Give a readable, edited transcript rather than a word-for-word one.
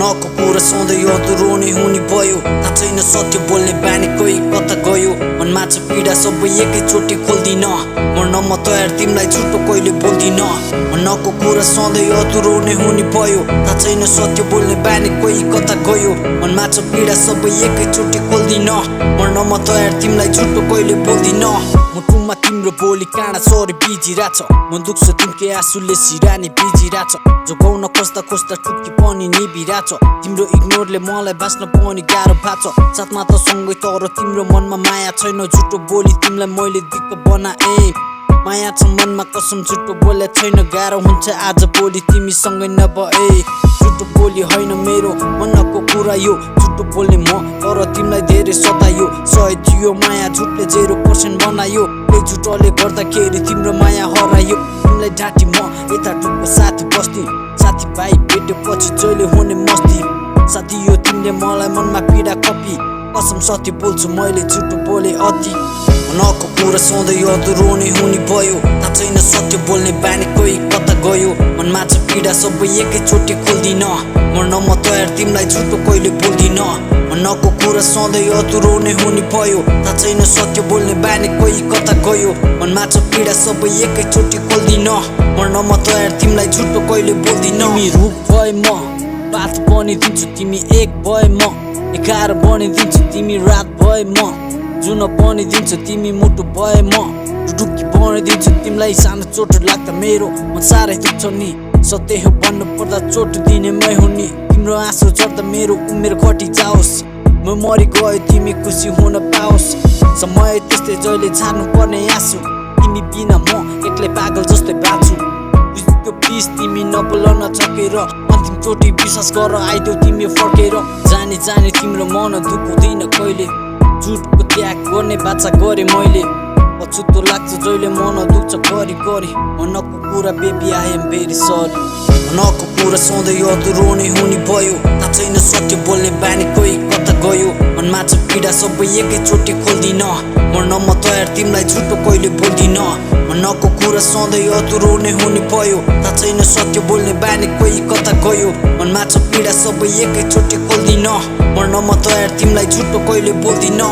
मनको कुरा सधैँ अधुरो नै हुने भयो। थाहा छैन सत्य बोल्ने बानी कोही कता गयो। मनमा छ पीडा सबै एकैचोटि खोल्दिन। मर्न म तयार तिमीलाई झुटो कहिले बोल्दिन। मनको कुरा सधैँ अधुरो नै हुने भयो। थाहा छैन सत्य बोल्ने बानी कोही कता गयो। मनमा छ पीडा सबै एकैचोटि खोल्दिन। मर्न म तयार तिमीलाई झुटो कहिले बोल्दिन। मुटुमा तिम्रो बोली काँडा सरी बिजिरहेछ। मन दुख्छ तिमीकै आँसुले सिरानी बिजिरहेछ। जोगाउन खोज्दा खोज्दा टुक्की पनि निभिरहेछ। तिम्रो इग्नोरले मलाई बाँच्न पनि गाह्रो भएको छ। साथमा त सँगै तर तिम्रो मनमा माया छैन। झुटो बोली तिमीलाई मैले दिक्क बनाएँ। माया छ मनमा कसम झुटो बोले छैन। गाह्रो हुन्छ आज भोलि तिमीसँगै नभए। झुटो बोली होइन मेरो मनको कुरा यो। झुटो बोल्ने म तर तिमीलाई धेरै सतायो। सय थियो माया झुटले 0% बनायो। ए झुटोले गर्दाखेरि तिम्रो माया हरायो। तिमीलाई ढाँटी म यता टुक्को साथी बस्ती। साथीभाइ भेटेपछि जहिले हुने मस्ती। साथी यो तिमीले मलाई मनमा पीडा कपी। कसम सत्य बोल्छु मैले झुटो बोले अति। मनको कुरा सधैँ अधुरो नै हुने भयो। थाहा छैन सत्य बोल्ने बानी कोही कता गयो। मनमा छ पीडा सबै एकैचोटि खोल्दिन। मर्न म तयार तिमीलाई झुटो कहिले बोल्दिन। मनको कुरा सधैँ अधुरो नै हुने भयो। थाहा छैन सत्य बोल्ने बानी कोही कता गयो। मनमा छ पीडा सबै एकैचोटि खोल्दिन। मर्न म तयार तिमीलाई झुटो कहिले बोल्दिन। तिमी रुख भए म पात बनिदिन्छु। तिमी एक भए म 11 बनिदिन्छु। तिमी रात भए म जुन बनिदिन्छु। तिमी मुटु भए म ढुक्की बनिदिन्छु। तिमीलाई सानो चोट लाग्दा मेरो म साह्रै दुख्छ नि। सत्य हो भन्नु पर्दा चोट दिने मै हुँ नि। तिम्रो आँसु झर्दा मेरो उमेर घटी जाओस्। म मरि गयो तिमी खुसी हुन पाओस्। समय त्यस्तै जहिले छाड्नु पर्ने आँसु। तिमी बिना म एक्लै पागल जस्तै बाँच्छु। बुझ्यो प्लिज तिमी नबोल्न छकेर। अन्तिम चोटि विश्वास गर आइदेऊ तिमी फर्केर। जानी जानी तिम्रो मन दुखाउँदैन कहिले। झुटको त्याग गर्ने बाचा गरे मैले। अछुतो लाग्छ जहिले मन दुख्छ गरी गरी। मनको कुरा baby I am very sorry. मनको कुरा सधैँ अधुरो नै हुने भयो। थाहा छैन सत्य बोल्ने बानी कोही कता गयो। मनमा छ पीडा सबै एकैचोटि खोल्दिन। मर्न म तयार तिमीलाई झुटो कहिले बोल्दिन। मनको कुरा सधैँ अधुरो नै हुने भयो। थाहा छैन सत्य बोल्ने बानी कोही कता गयो। मनमा छ पीडा सबै एकैचोटि खोल्दिन। मर्न म तयार तिमीलाई झुटो कहिले बोल्दिन।